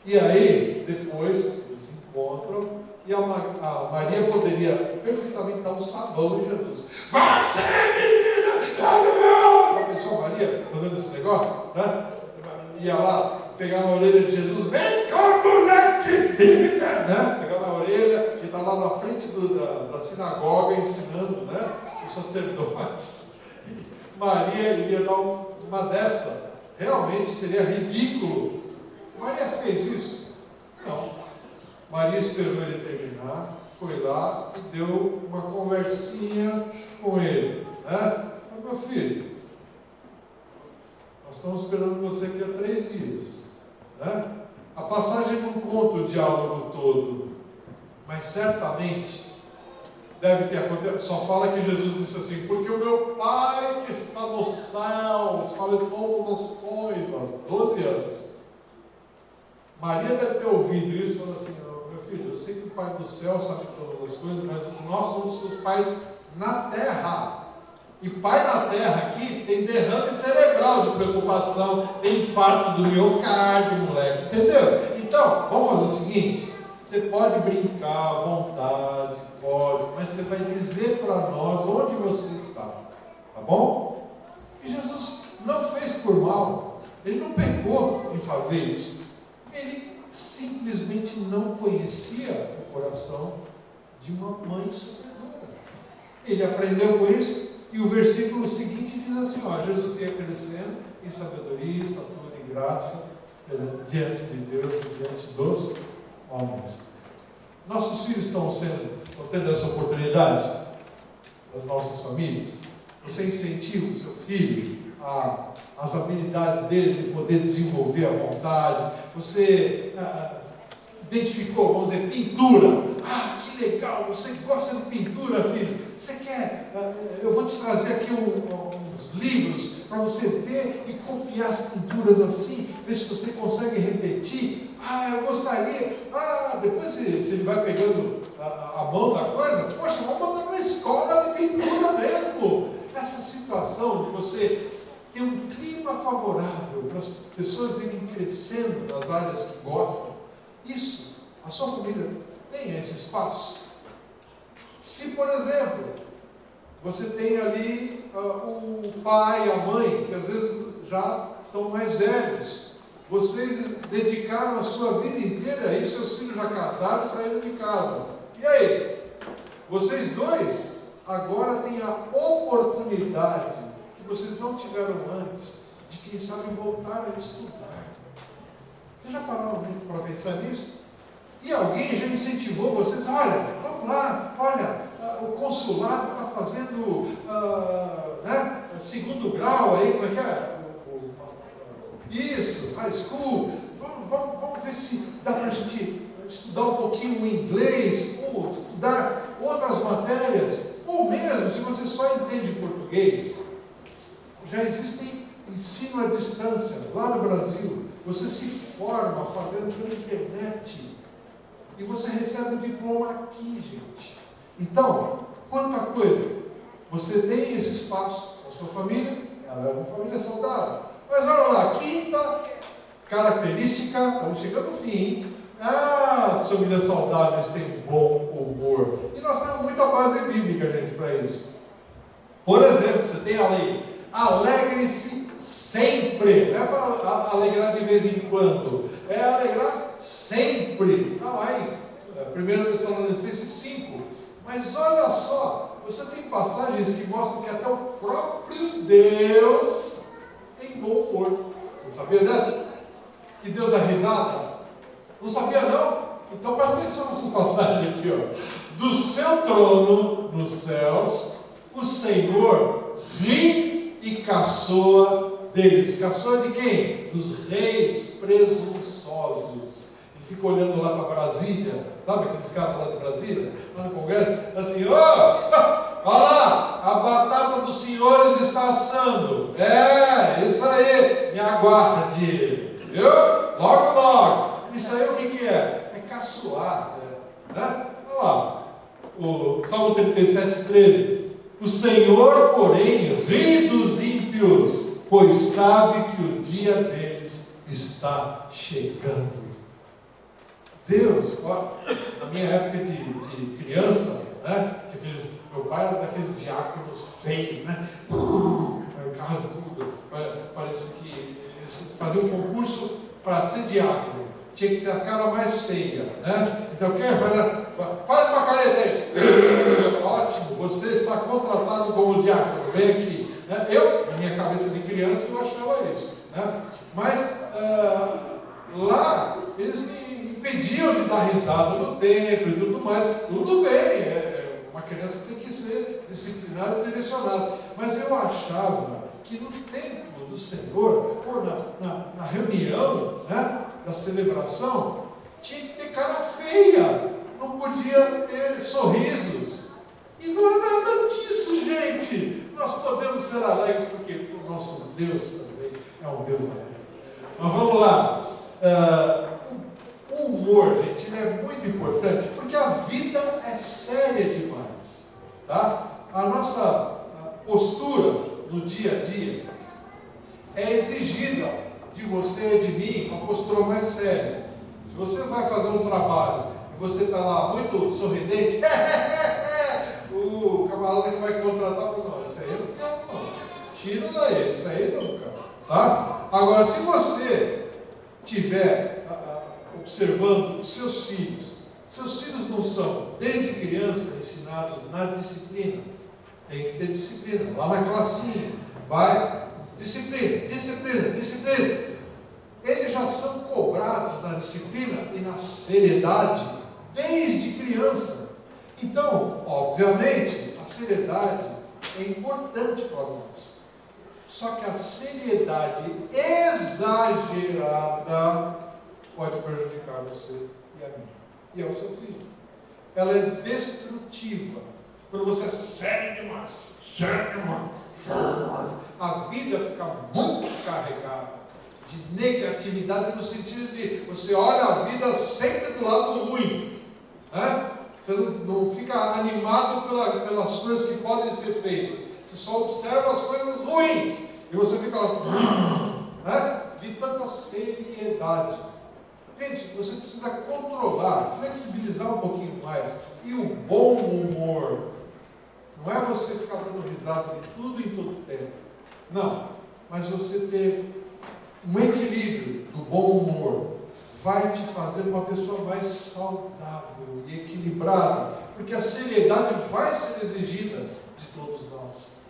E aí, depois, eles se encontram, e a Maria poderia perfeitamente dar um sabão em Jesus. Você, menina! Já pensou Maria fazendo esse negócio? Né? Ia lá, pegar na orelha de Jesus, vem cá, moleque! Né? Pegar na orelha, e está lá na frente da sinagoga ensinando, né? Os sacerdotes. Maria iria dar uma dessa. Realmente seria ridículo. Maria fez isso? Não. Maria esperou ele terminar, foi lá e deu uma conversinha com ele, né? Mas, meu filho, nós estamos esperando você aqui há 3 dias, né? A passagem não conta o diálogo todo, mas certamente deve ter acontecido. Só fala que Jesus disse assim: porque o meu Pai que está no céu sabe todas as coisas. 12 anos. Maria deve ter ouvido isso e falou assim: meu filho, eu sei que o Pai do céu sabe todas as coisas, mas nós somos seus pais na terra. E pai na terra aqui tem derrame cerebral de preocupação, tem infarto do miocárdio, moleque, entendeu? Então, vamos fazer o seguinte: você pode brincar à vontade, pode, mas você vai dizer para nós onde você está, tá bom? E Jesus não fez por mal, ele não pecou em fazer isso, ele simplesmente não conhecia o coração de uma mãe sofredora. Ele aprendeu com isso. E o versículo seguinte diz assim: Jesus ia crescendo em sabedoria, estatura e graça diante de Deus e diante dos homens. Nossos filhos estão tendo essa oportunidade? Das nossas famílias? Você incentiva o seu filho as habilidades dele de poder desenvolver a vontade? Você identificou, vamos dizer, pintura? Que legal, você gosta de pintura, filho? Você quer? Eu vou te trazer aqui uns livros para você ver e copiar as pinturas assim, ver se você consegue repetir. Eu gostaria. Depois se ele vai pegando a mão da coisa, poxa, vamos botar numa escola de pintura mesmo. Essa situação de você ter um clima favorável para as pessoas irem crescendo nas áreas que gostam, isso, a sua família tem esse espaço. Se, por exemplo, você tem ali o pai e a mãe, que às vezes já estão mais velhos, vocês dedicaram a sua vida inteira e seus filhos já casaram e saíram de casa. E aí? Vocês dois agora têm a oportunidade que vocês não tiveram antes de, quem sabe, voltar a estudar. Vocês já pararam para pensar nisso? E alguém já incentivou vocês: olha, vamos lá, olha, o consulado está fazendo segundo grau aí, como é que é? Isso, high school, vamos ver se dá para a gente estudar um pouquinho o inglês, ou estudar outras matérias, ou mesmo, se você só entende português, já existe ensino à distância, lá no Brasil, você se forma fazendo pela internet, e você recebe um diploma aqui, gente. Então, quanta coisa. Você tem esse espaço na sua família, ela é uma família saudável. Mas olha lá, quinta característica, estamos chegando no fim. As famílias saudáveis têm bom humor. E nós temos muita base bíblica, gente, para isso. Por exemplo, você tem a lei: alegre-se sempre. Não é para alegrar de vez em quando, é alegrar sempre. Está lá em 1 Tessalonicenses 5. Mas olha só, você tem passagens que mostram que até o próprio Deus tem bom humor. Você sabia dessa? Que Deus dá risada? Não sabia não? Então presta atenção nessa passagem aqui, ó. Do seu trono nos céus, o Senhor ri e caçoa deles. Caçoa de quem? Dos reis presunçosos. Ele fica olhando lá para Brasília, sabe aqueles caras lá de Brasília, lá no Congresso, assim: olha lá, a batata dos senhores está assando. Isso aí, me aguarde, viu? Logo, logo. Isso aí o que é? É caçoar, né? Olha lá, o Salmo 37:13. O Senhor, porém, ri dos ímpios, pois sabe que o dia deles está chegando. Deus, ó, na minha época de criança, né? Meu pai era daqueles diáconos feios, né? Parece que eles faziam um concurso para ser diácono. Tinha que ser a cara mais feia, né? Então quem faz uma careta aí. Ótimo, você está contratado como diácono, vem aqui. Eu, na minha cabeça de criança, eu achava isso, né? Mas lá eles me impediam de dar risada no templo e tudo mais. Tudo bem, uma criança tem que ser disciplinada e direcionada. Mas eu achava que no templo do Senhor, ou na reunião, né, da celebração, tinha que ter cara feia, não podia ter sorrisos. E não é nada disso, gente. Nós podemos ser alegres porque o nosso Deus também é um Deus alegre. Mas vamos lá. humor, gente, ele é muito importante, porque a vida é séria demais, tá? A nossa postura no dia a dia é exigida de você e de mim uma postura mais séria. Se você vai fazer um trabalho e você está lá muito sorridente, o camarada que vai contratar fala, não, isso aí eu não quero não, tira daí, isso aí nunca, tá? Agora, se você estiver observando os seus filhos não são, desde criança, ensinados na disciplina. Tem que ter disciplina. Lá na classinha, vai, disciplina. Eles já são cobrados na disciplina e na seriedade desde criança. Então, obviamente, a seriedade é importante para nós. Só que a seriedade exagerada pode prejudicar você e a mim, e ao seu filho. Ela é destrutiva. Quando você é sério demais, a vida fica muito carregada de negatividade, no sentido de você olha a vida sempre do lado ruim, né? Você não fica animado pelas coisas que podem ser feitas, você só observa as coisas ruins, e você fica lá, né? De tanta seriedade. Gente, você precisa controlar, flexibilizar um pouquinho mais. E o bom humor não é você ficar dando risada de tudo em todo tempo. Não, mas você ter um equilíbrio do bom humor vai te fazer uma pessoa mais saudável e equilibrada, porque a seriedade vai ser exigida de todos nós.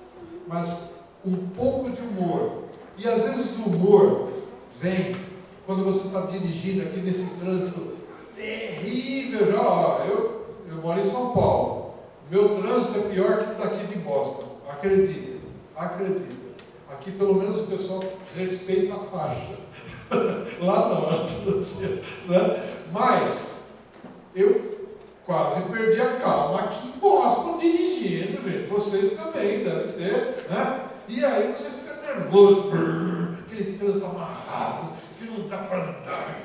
Mas um pouco de humor, e às vezes o humor vem quando você está dirigindo aqui nesse trânsito terrível. Eu moro em São Paulo. Meu trânsito é pior que o daqui de Boston. Acredita. Aqui pelo menos o pessoal respeita a faixa. Lá não, é tudo assim, né? Mas eu quase perdi a calma aqui em Boston dirigindo, gente. Vocês também devem ter, né? E aí você fica nervoso, aquele trânsito amarrado, que não dá para andar.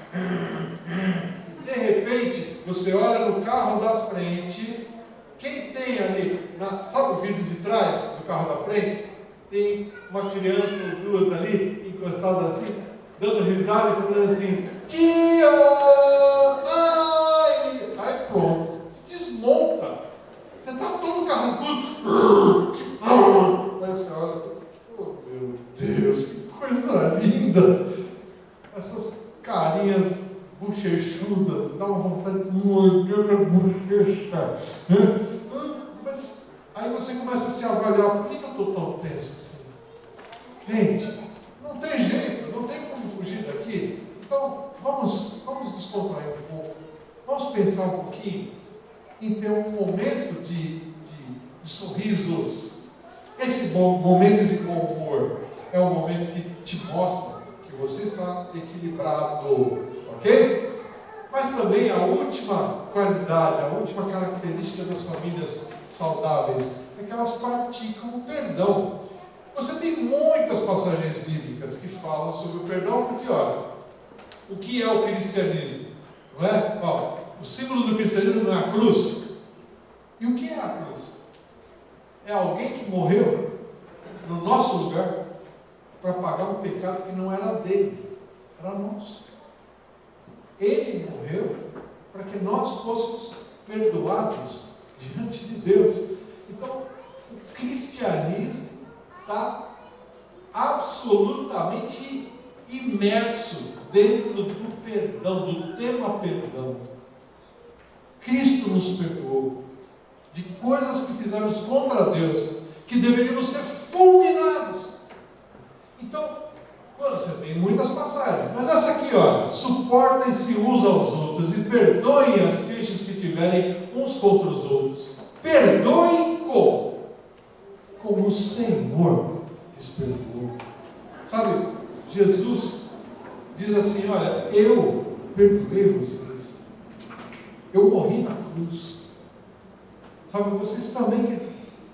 De repente, você olha no carro da frente, quem tem ali, sabe o vidro de trás do carro da frente? Tem uma criança ou duas ali, encostadas assim, dando risada e falando assim, tio, mãe. Aí pronto, desmonta. Você está todo carrancudo. Aí você olha, oh meu Deus, que coisa linda. Essas carinhas bochechudas, dá uma vontade de morder na bochecha. Mas aí você começa a se avaliar, por que eu estou tão tenso assim? Gente, não tem jeito, não tem como fugir daqui. Então, vamos descontrair um pouco. Vamos pensar um pouquinho em ter um momento de sorrisos. Esse momento de bom humor é um momento que te mostra que você está equilibrado, ok? Mas também a última qualidade, a última característica das famílias saudáveis é que elas praticam o perdão. Você tem muitas passagens bíblicas que falam sobre o perdão, porque olha, o que é o cristianismo? Não é? Ó, o símbolo do cristianismo não é a cruz. E o que é a cruz? É alguém que morreu no nosso lugar para pagar um pecado que não era dele, era nosso. Ele morreu para que nós fôssemos perdoados diante de Deus. Então, o cristianismo está absolutamente imerso dentro do perdão, do tema perdão. Cristo nos perdoou de coisas que fizemos contra Deus, que deveríamos ser fulminados. Então, você tem muitas passagens, mas essa aqui, olha, suportem-se uns aos outros e perdoem as queixas que tiverem uns contra os outros. Perdoem como o Senhor lhes perdoou. Sabe, Jesus diz assim, olha, eu perdoei vocês. Eu morri na cruz. Sabe, vocês também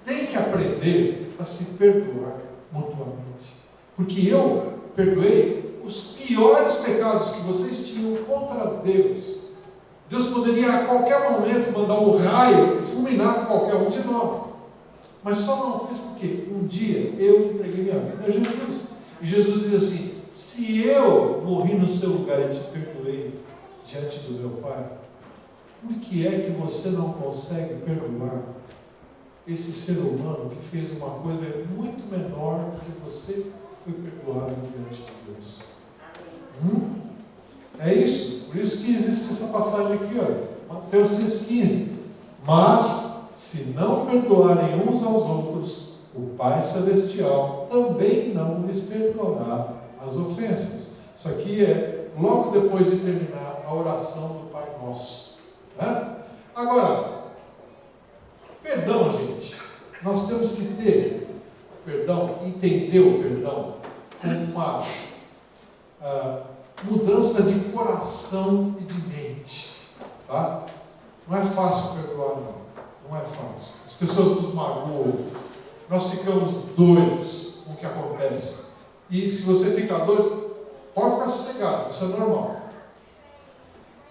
têm que aprender a se perdoar mutuamente. Porque eu perdoei os piores pecados que vocês tinham contra Deus. Deus poderia a qualquer momento mandar um raio e fulminar qualquer um de nós. Mas só não fez porque um dia eu entreguei minha vida a Jesus. E Jesus diz assim: se eu morri no seu lugar e te perdoei diante do meu Pai, por que é que você não consegue perdoar esse ser humano que fez uma coisa muito menor do que você foi perdoado diante de Deus? É isso. Por isso que existe essa passagem aqui, olha, Mateus 6,15. Mas, se não perdoarem uns aos outros, o Pai Celestial também não lhes perdoará as ofensas. Isso aqui é logo depois de terminar a oração do Pai Nosso, né? Agora, perdão, gente. Nós temos que ter perdão, entender o perdão como uma mudança de coração e de mente, tá? Não é fácil perdoar, não é fácil. As pessoas nos magoam, nós ficamos doidos com o que acontece, e se você ficar doido, pode ficar sossegado, isso é normal.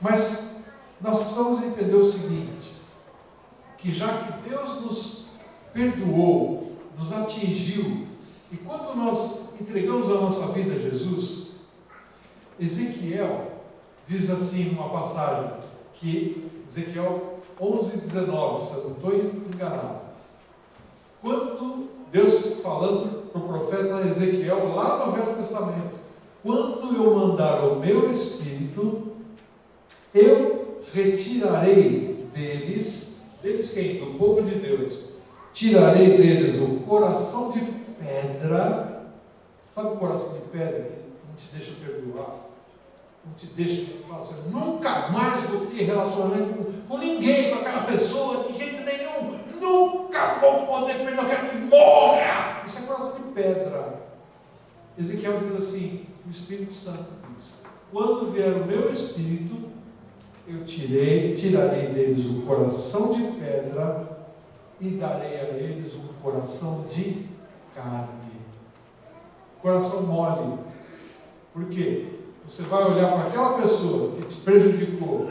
Mas nós precisamos entender o seguinte, que já que Deus nos perdoou, nos atingiu, e quando nós entregamos a nossa vida a Jesus, Ezequiel diz assim, uma passagem, que Ezequiel 11:19, se eu não estou enganado, quando Deus falando para o profeta Ezequiel, lá no Velho Testamento, quando eu mandar o meu Espírito, eu retirarei deles quem? Do povo de Deus, tirarei deles o coração de pedra. Sabe o coração de pedra que não te deixa perdoar, não te deixa fazer, nunca mais vou ter relacionamento com ninguém, com aquela pessoa, de jeito nenhum, nunca vou poder perdoar, eu quero que morra. Isso é coração de pedra. Ezequiel diz assim, o Espírito Santo diz: quando vier o meu Espírito, eu tirarei deles o coração de pedra e darei a eles um coração de carne. Coração mole. Por quê? Você vai olhar para aquela pessoa que te prejudicou,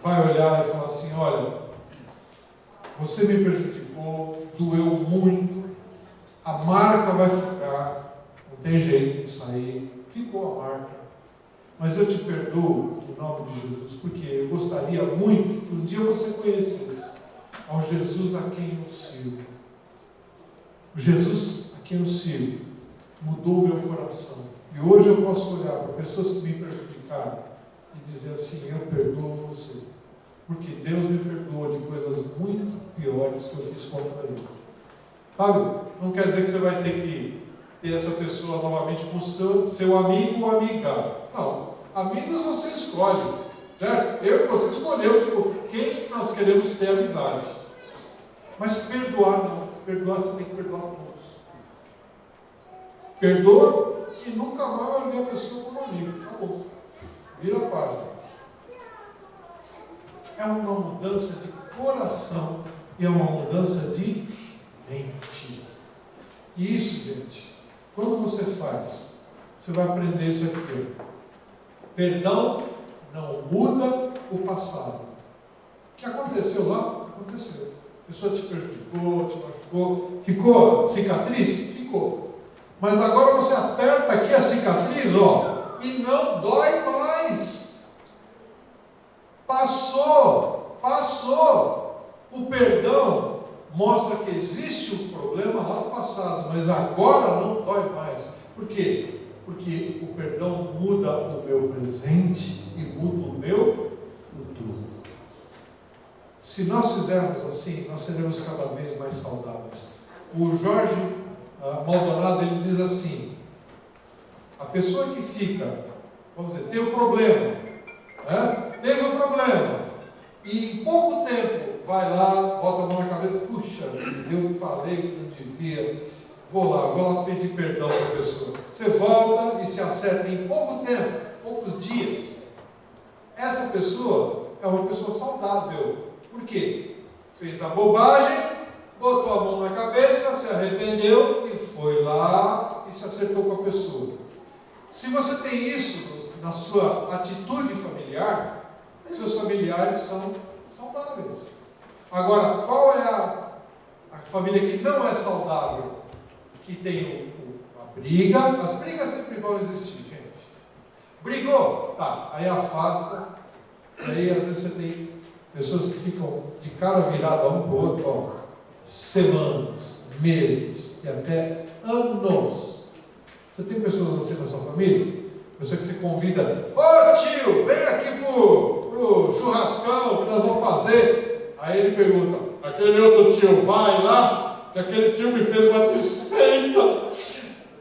vai olhar e falar assim: olha, você me prejudicou, doeu muito, a marca vai ficar, não tem jeito de sair, ficou a marca, mas eu te perdoo em nome de Jesus, porque eu gostaria muito que um dia você conhecesse ao Jesus a quem eu sirvo. O Jesus a quem eu sirvo mudou o meu coração. E hoje eu posso olhar para pessoas que me prejudicaram e dizer assim: eu perdoo você, porque Deus me perdoa de coisas muito piores que eu fiz contra Ele. Sabe? Não quer dizer que você vai ter que ter essa pessoa novamente com seu amigo ou amiga. Não. Amigos você escolhe, certo? Eu e você escolhemos quem nós queremos ter amizade. Mas perdoar não. Perdoar você tem que perdoar todos. Perdoa e nunca mais vai ver a pessoa como amigo. Acabou. Vira a página. É uma mudança de coração e é uma mudança de mente. E isso, gente, quando você faz, você vai aprender isso aqui. Perdão não muda o passado. O que aconteceu lá, aconteceu. A pessoa te prejudicou, te machucou. Ficou cicatriz? Ficou. Mas agora você aperta aqui a cicatriz, ó, e não dói mais. Passou. O perdão mostra que existe um problema lá no passado, mas agora não dói mais. Por quê? Porque o perdão muda o meu presente e muda o meu futuro. Se nós fizermos assim, nós seremos cada vez mais saudáveis. O Jorge Maldonado, ele diz assim: a pessoa que fica, vamos dizer, tem um problema, né? Teve um problema, e em pouco tempo vai lá, bota a mão na cabeça, puxa, eu falei que não devia, vou lá pedir perdão para a pessoa. Você volta e se acerta em pouco tempo, poucos dias. Essa pessoa é uma pessoa saudável. Por quê? Fez a bobagem, botou a mão na cabeça, se arrependeu e foi lá e se acertou com a pessoa. Se você tem isso na sua atitude familiar, seus familiares são saudáveis. Agora, qual é a família que não é saudável? Que tem a briga. As brigas sempre vão existir, gente. Brigou? Tá, aí afasta. E aí às vezes você tem pessoas que ficam de cara virada um para o outro, ó, semanas, meses e até anos. Você tem pessoas assim na sua família? Pessoa que você convida, ô tio, vem aqui pro churrascão que nós vamos fazer. Aí ele pergunta, aquele outro tio vai lá, que aquele tio me fez uma desfeita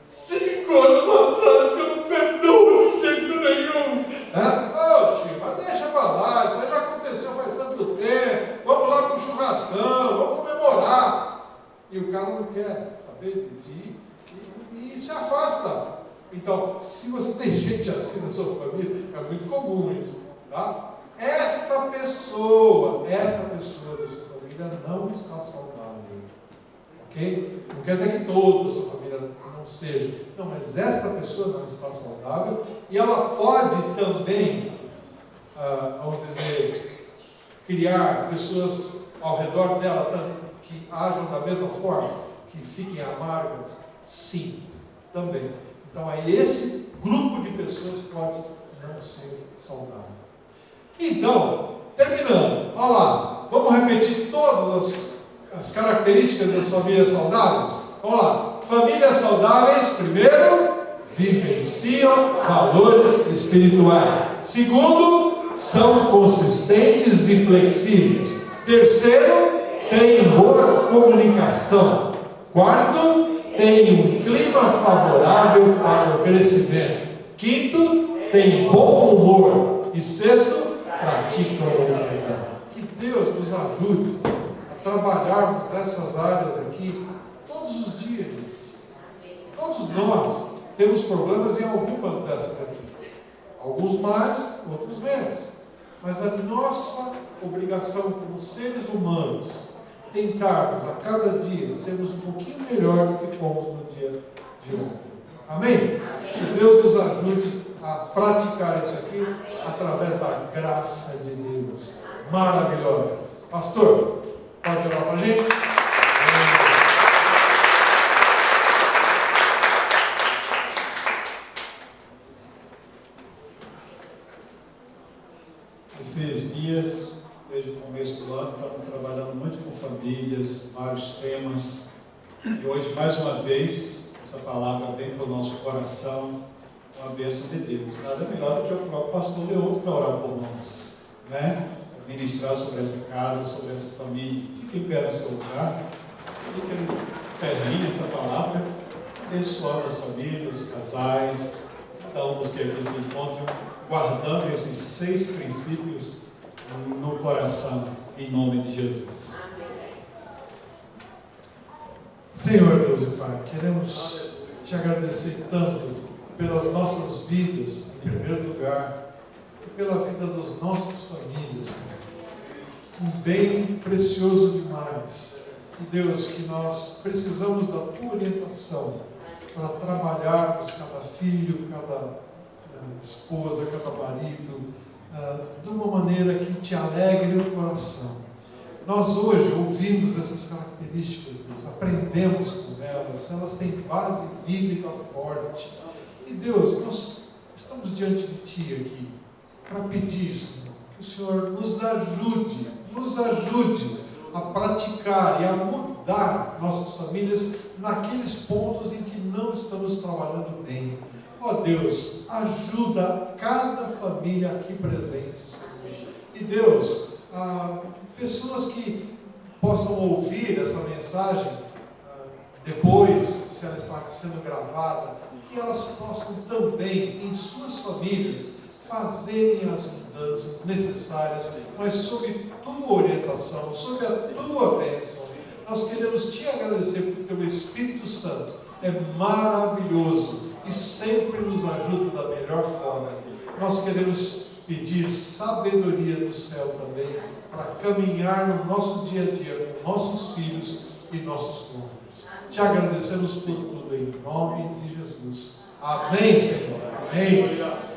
5 anos atrás que eu não perdoo de jeito nenhum. Ô tio, mas deixa pra lá, isso aí já aconteceu faz tanto tempo, vamos lá pro churrascão, vamos comemorar. E o cara não quer saber de ti e se afasta. Então, se você tem gente assim na sua família, é muito comum isso, tá? Esta pessoa da sua família não está saudável, ok? Não quer dizer que toda a sua família não seja, não, mas esta pessoa não está saudável e ela pode também, vamos dizer, criar pessoas ao redor dela que ajam da mesma forma, que fiquem amargas, sim, também. Então, aí esse grupo de pessoas pode não ser saudável. Então, terminando, olha lá, vamos repetir todas as características das famílias saudáveis? Vamos lá, famílias saudáveis, primeiro, vivenciam valores espirituais. Segundo, são consistentes e flexíveis. Terceiro, têm boa comunicação. Quarto, tem um clima favorável para o crescimento. Quinto, tem bom humor. E sexto, praticam a humildade. Que Deus nos ajude a trabalharmos nessas áreas aqui todos os dias, gente. Todos nós temos problemas em algumas dessas aqui. Alguns mais, outros menos. Mas a nossa obrigação como seres humanos tentarmos a cada dia sermos um pouquinho melhor do que fomos no dia de ontem. Amém? Que Deus nos ajude a praticar isso aqui através da graça de Deus maravilhosa. Pastor, pode orar para a gente? Esses dias, desde o começo do ano, estamos trabalhando muito com famílias, vários temas. E hoje, mais uma vez, essa palavra vem para o nosso coração com a bênção de Deus. Nada melhor do que o próprio pastor Leandro para orar por nós, né? Para ministrar sobre essa casa, sobre essa família. Fique em pé no seu lugar. Explique ele termine essa palavra, abençoando as famílias, os casais, cada um dos que aqui se encontram, guardando esses 6 princípios no coração, em nome de Jesus. Senhor Deus e Pai, queremos te agradecer tanto pelas nossas vidas, em primeiro lugar, e pela vida das nossas famílias, Pai. Um bem precioso demais. E Deus, que nós precisamos da tua orientação para trabalharmos cada filho, cada esposa, cada marido, de uma maneira que te alegre o coração. Nós hoje ouvimos essas características, Deus, aprendemos com elas têm base bíblica forte. E Deus, nós estamos diante de Ti aqui, para pedir, Senhor, que o Senhor nos ajude a praticar e a mudar nossas famílias naqueles pontos em que não estamos trabalhando bem. Ó Deus, ajuda cada família aqui presente, Senhor. E Deus, pessoas que possam ouvir essa mensagem depois, se ela está sendo gravada, que elas possam também, em suas famílias, fazerem as mudanças necessárias, mas sob tua orientação, sob a tua bênção. Nós queremos te agradecer porque o teu Espírito Santo é maravilhoso e sempre nos ajuda da melhor forma. Nós queremos pedir sabedoria do céu também para caminhar no nosso dia a dia com nossos filhos e nossos cônjuges. Te agradecemos por tudo em nome de Jesus. Amém, Senhor. Amém.